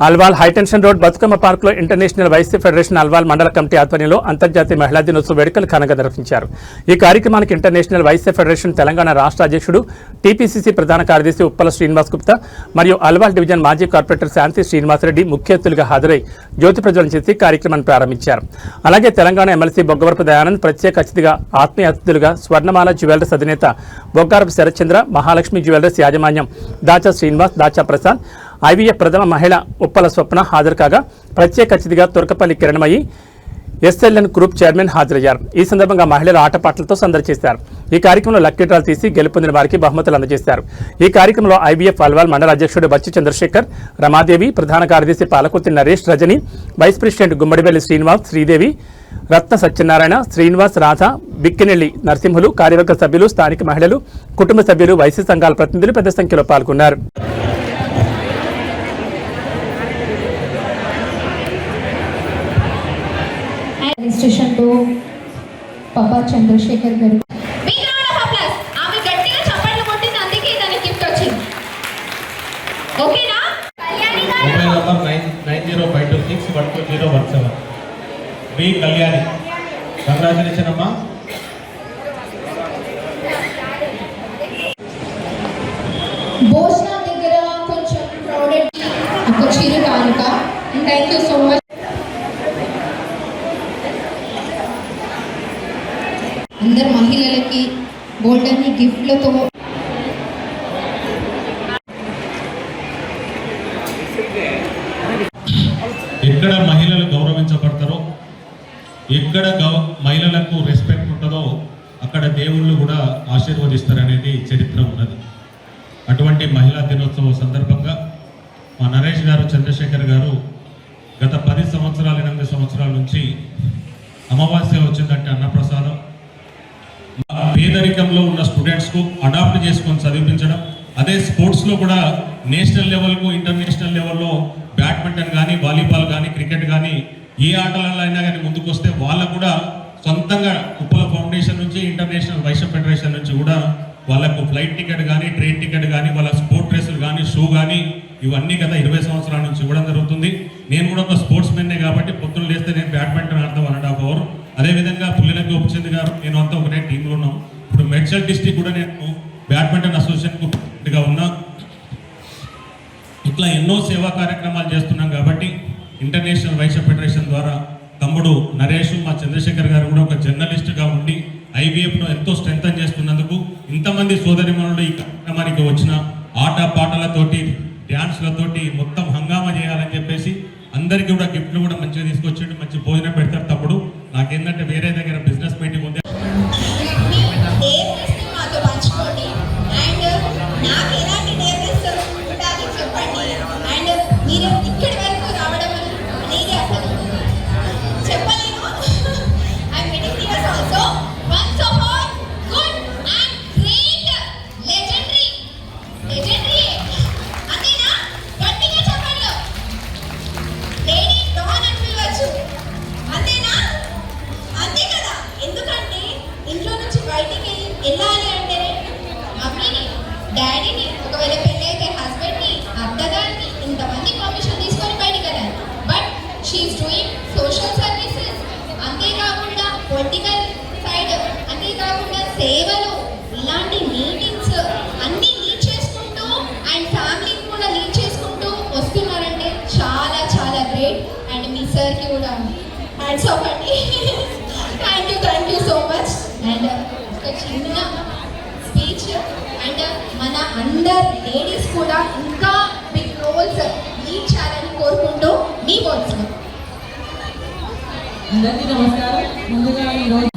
Alwal high tension road Bathukamma పార్కులో international Vaishya federation Alwal మండల committee ఆధ్వర్యంలో అంతర్జాతీయ మహిళా దినోత్సవ వేడుకలు ఘనంగా నిర్వహించారు. ఈ కార్యక్రమానికి ఇంటర్నేషనల్ వైశ్య ఫెడరేషన్ తెలంగాణ రాష్ట్ర అధ్యక్షుడు టీపీసీసీ ప్రధాన కార్యదర్శి ఉప్పల శ్రీనివాస్ గుప్తా మరియు అల్వాల్ డివిజన్ మాజీ కార్పొరేటర్ శాంతి శ్రీనివాసరెడ్డి ముఖ్య అతిథులుగా హాజరై జ్యోతి ప్రజ్వలన చేసి కార్యక్రమాన్ని ప్రారంభించారు. అలాగే తెలంగాణ ఎమ్మెల్సీ బొగ్గవరపు దయానంద్ ప్రత్యేక అతిథిగా ఆత్మీయ అతిథులుగా స్వర్ణమాల జ్యువెలర్స్ అధినేత బొగ్గారపు శరత్చంద్ర, మహాలక్ష్మి జ్యువెలర్స్ యాజమాన్యం దాచా శ్రీనివాస్, దాచా ప్రసాద్, ఐవీఎఫ్ ప్రథమ మహిళ ఉప్పల స్వప్న హాజరు కాగా ప్రత్యేక అతిథిగా తురకపల్లి కిరణమయ్యి ఎస్ఎల్ఎన్ గ్రూప్ చైర్మన్ హాజరయ్యారు. ఈ సందర్భంగా మహిళలు ఆటపాటలతో సందడి చేశారు. ఈ కార్యక్రమంలో లక్కీ డ్రాలు తీసి గెలుపొందిన వారికి బహుమతులు అందజేశారు. ఈ కార్యక్రమంలో ఐవీఎఫ్ అల్వాల్ మండల అధ్యక్షుడు బచ్చి చంద్రశేఖర్, రమాదేవి, ప్రధాన కార్యదర్శి పాలకుర్తి నరేష్, రజని, వైస్ ప్రెసిడెంట్ గుమ్మడివెల్లి శ్రీనివాస్, శ్రీదేవి, రత్న సత్యనారాయణ, శ్రీనివాస్, రాధ, బిక్కినెల్లి నరసింహులు, కార్యవర్గ సభ్యులు, స్థానిక మహిళలు, కుటుంబ సభ్యులు, వైశ్య సంఘాల ప్రతినిధులు పెద్ద సంఖ్యలో పాల్గొన్నారు. అడ్మినిస్ట్రేషన్ టు పబ్బా చంద్రశేఖర్ గారు బి కళ్యాణి, కంగ్రాచులేషన్ అమ్మా. భోజనం దగ్గర కొంచెం క్రౌడెడ్ ఒక చిరు కానుక. Thank you so much. అందరు మహిళలకి గోల్డెన్ గిఫ్ట్లతో ఎక్కడ మహిళలు గౌరవించబడతారో, ఎక్కడ మహిళలకు రెస్పెక్ట్ ఉంటుందో అక్కడ దేవుళ్ళు కూడా ఆశీర్వదిస్తారనేది చరిత్ర ఉన్నది. అటువంటి మహిళా దినోత్సవం సందర్భంగా మా నరేష్ గారు, చంద్రశేఖర్ గారు గత 10 సంవత్సరాలు 8 సంవత్సరాల నుంచి అమావాస్య వచ్చిందంటే అన్నప్రసాదం పేదరికంలో ఉన్న స్టూడెంట్స్కు అడాప్ట్ చేసుకొని చదివించడం, అదే స్పోర్ట్స్లో కూడా నేషనల్ లెవెల్కు ఇంటర్నేషనల్ లెవెల్లో బ్యాడ్మింటన్ కానీ, వాలీబాల్ కానీ, క్రికెట్ కానీ ఏ ఆటలలో అయినా కానీ ముందుకు వస్తే వాళ్ళకు కూడా సొంతంగా ఉప్పల ఫౌండేషన్ నుంచి, ఇంటర్నేషనల్ వైశ్య ఫెడరేషన్ నుంచి కూడా వాళ్ళకు ఫ్లైట్ టికెట్ కానీ, ట్రైన్ టికెట్ కానీ, వాళ్ళ స్పోర్ట్ డ్రెస్సులు కానీ, షూ కానీ ఇవన్నీ గత 20 సంవత్సరాల నుంచి ఇవ్వడం జరుగుతుంది. నేను కూడా ఒక స్పోర్ట్స్ మెన్నే కాబట్టి పొద్దున్న లేస్తే నేను బ్యాడ్మింటన్ ఆడతాం 1.5 అవర్. అదేవిధంగా పుల్లెల గోపిచంద్ గారు, నేను అంతా ఒకటే టీంలో ఉన్నాం. ఇప్పుడు మెడ్చల్ డిస్టిక్ కూడా నేను బ్యాడ్మింటన్ అసోసియేషన్గా ఉన్నా. ఇట్లా ఎన్నో సేవా కార్యక్రమాలు చేస్తున్నాం కాబట్టి ఇంటర్నేషనల్ వైశ్య ఫెడరేషన్ ద్వారా తమ్ముడు నరేష్, మా చంద్రశేఖర్ గారు కూడా ఒక జర్నలిస్ట్గా ఉండి ఐవీఎఫ్ను ఎంతో స్ట్రెంథన్ చేస్తున్నందుకు, ఇంతమంది సోదరిమణులు ఈ కార్యక్రమానికి వచ్చిన ఆట పాటలతోటి, డ్యాన్స్లతోటి మొత్తం హంగామా చేయాలని చెప్పేసి అందరికీ కూడా గిఫ్ట్లు కూడా మంచిగా తీసుకొచ్చి మంచి భోజనం పెడతారు తమ్ముడు. నాకేంటంటే వేరే దగ్గర బిజినెస్ మీటింగ్ ఉంది. వెళ్ళాలి అంటే మమ్మీని, డాడీని, ఒకవేళ పెళ్ళి అయితే హస్బెండ్ని, అత్తగారిని, ఇంతమంది పర్మిషన్ తీసుకొని బయటికి వెళ్ళాలి. But she's doing social services, అంతేకాకుండా పొలిటికల్ సైడ్, అంతేకాకుండా సేవలు, ఇలాంటి మీటింగ్స్ అన్నీ లీడ్ చేసుకుంటూ అండ్ ఫ్యామిలీని కూడా లీడ్ చేసుకుంటూ వస్తున్నారంటే చాలా చాలా గ్రేట్. అండ్ మీ సార్కి కూడా హ్యాండ్స్ ఆఫ్ అండి. Thank you so much. And చిన్న స్పీచ్ అండ్ మన అందర్ లేడీస్ కూడా ఇంకా బిగ్ రోల్స్ లీడ్ చేయాలని కోరుకుంటూ మీ వాయిస్. అందరికీ నమస్కారం. ముందుగా ఈరోజు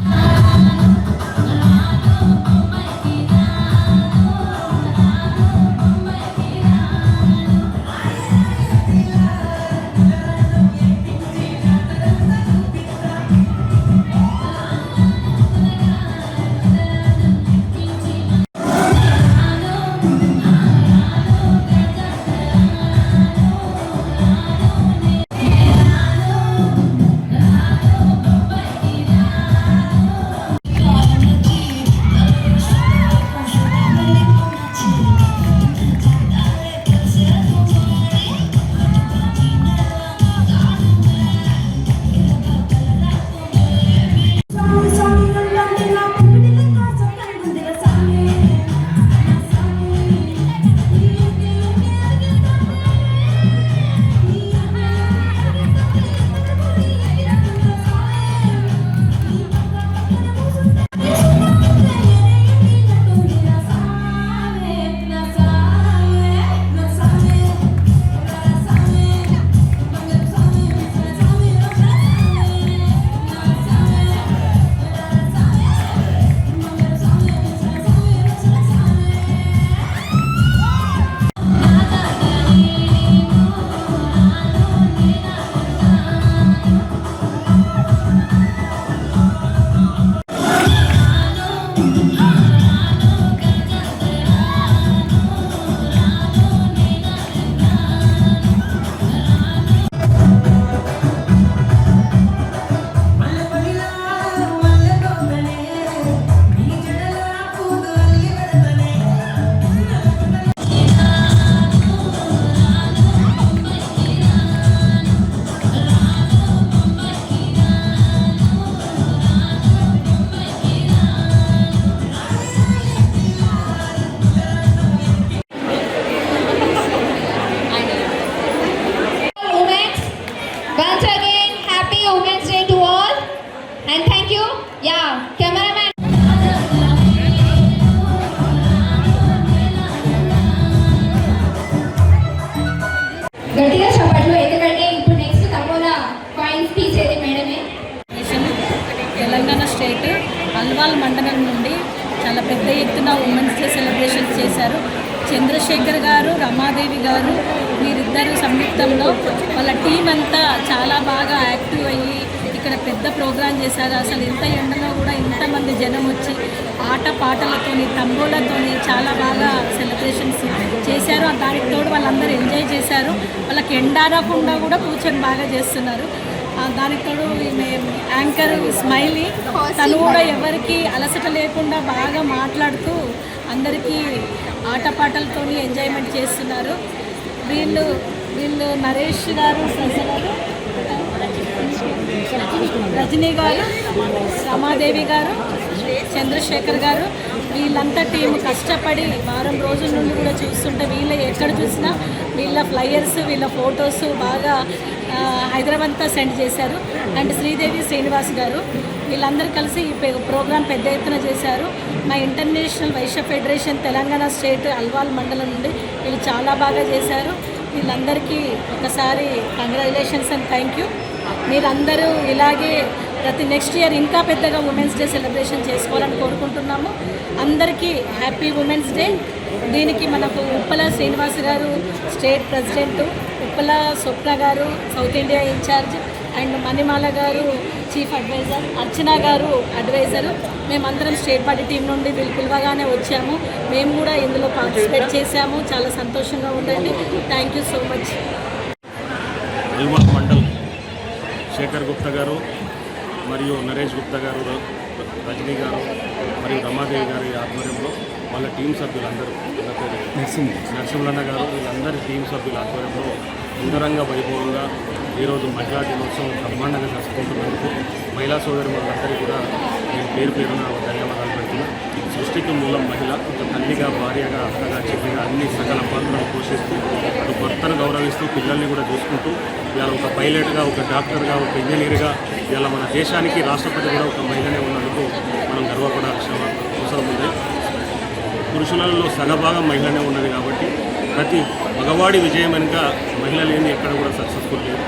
మండలం నుండి చాలా పెద్ద ఎత్తున ఉమెన్స్ డే సెలబ్రేషన్ చేశారు. చంద్రశేఖర్ గారు, రమాదేవి గారు వీరిద్దరు సంయుక్తంలో వాళ్ళ టీం అంతా చాలా బాగా యాక్టివ్ అయ్యి ఇక్కడ పెద్ద ప్రోగ్రాం చేశారు. అసలు ఇంత ఎండలో కూడా ఇంతమంది జనం వచ్చి ఆట పాటలతోని తంబోలతోని చాలా బాగా సెలబ్రేషన్స్ చేశారు. దానికి తోడు వాళ్ళందరూ ఎంజాయ్ చేశారు. వాళ్ళకి ఎండారకుండా కూడా కూర్చొని బాగా చేస్తున్నారు. దానికి తోడు యాంకర్ స్మైలీ తను కూడా ఎవరికి అలసట లేకుండా బాగా మాట్లాడుతూ అందరికీ ఆటపాటలతో ఎంజాయ్మెంట్ చేస్తున్నారు. వీళ్ళు నరేష్ గారు, రజనీ గారు, రమాదేవి గారు, చంద్రశేఖర్ గారు వీళ్ళంతా టీం కష్టపడి వారం రోజుల నుండి కూడా చూస్తుంటే వీళ్ళ ఎక్కడ చూసినా వీళ్ళ ఫ్లయర్స్, వీళ్ళ ఫొటోస్ బాగా హైదరాబాద్ అంతా సెండ్ చేశారు. అండ్ శ్రీదేవి శ్రీనివాస్ గారు వీళ్ళందరూ కలిసి ఈ ప్రోగ్రాం పెద్ద ఎత్తున చేశారు. మా international Vaishya federation Telangana state Alwal మండలం నుండి వీళ్ళు చాలా బాగా చేశారు. వీళ్ళందరికీ ఒకసారి కంగ్రాచులేషన్స్ అండ్ థ్యాంక్ యూ. మీరందరూ ఇలాగే ప్రతి నెక్స్ట్ ఇయర్ ఇంకా పెద్దగా ఉమెన్స్ డే సెలబ్రేషన్ చేసుకోవాలని కోరుకుంటున్నాము. అందరికీ హ్యాపీ ఉమెన్స్ డే. దీనికి మనకు ఉప్పల శ్రీనివాస్ గారు స్టేట్ ప్రెసిడెంట్, ఉప్పల స్వప్న గారు సౌత్ ఇండియా ఇన్ఛార్జ్, అండ్ మణిమాల గారు చీఫ్ అడ్వైజర్, అర్చన గారు అడ్వైజరు. మేమందరం స్టేట్ పార్టీ టీం నుండి వీళ్ళు పిలవగానే వచ్చాము. మేము కూడా ఇందులో పార్టిసిపేట్ చేశాము. చాలా సంతోషంగా ఉందండి. Thank you so much. Alwal mandal Shekhar Gupta గారు మరియు నరేష్ గుప్తా గారు, రజనీ గారు మరియు రమాదేవి గారి ఆధ్వర్యంలో వాళ్ళ టీం సభ్యులందరూ నరసింహన్న గారు వీళ్ళందరి టీం సభ్యుల ఆధ్వర్యంలో అంగరంగ వైభవంగా ఈరోజు మహిళా దినోత్సవం బ్రహ్మాండంగా జరుపుకుంటున్నందుకు మహిళా సోదరి వాళ్ళందరికీ కూడా నేను పేరు పేరున ధన్యవాదాలు పెడుతున్నా. సృష్టికి మూలం మహిళ, ఒక తల్లిగా, భార్యగా, అక్కగా, చెల్లిగా అన్ని సకల పాత్రలు పోషిస్తూ అటు భర్తను గౌరవిస్తూ పిల్లల్ని కూడా చూసుకుంటూ ఇవాళ ఒక పైలట్గా, ఒక డాక్టర్గా, ఒక ఇంజనీర్గా ఇవాళ మన దేశానికి రాష్ట్రపతి కూడా ఒక మహిళనే ఉన్నందుకు మనం గర్వపడాల్సిన అవసరం ఉంది. పురుషులలో సగభాగం మహిళనే ఉన్నది కాబట్టి ప్రతి మగవాడి విజయం వెనుక మహిళ లేని ఎక్కడ కూడా సక్సెస్ఫుల్ లేదు.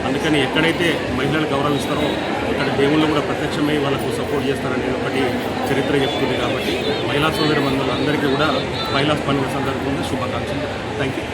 అందుకని ఎక్కడైతే మహిళలు గౌరవిస్తారో అక్కడ దేవుళ్ళు కూడా ప్రత్యక్షమై వాళ్ళకు సపోర్ట్ చేస్తారనేది ఒకటి చరిత్ర చెప్తుంది. కాబట్టి మహిళా సోదరి మందులందరికీ కూడా మహిళా పండుగ సందర్భంగా శుభాకాంక్షలు. Thank you.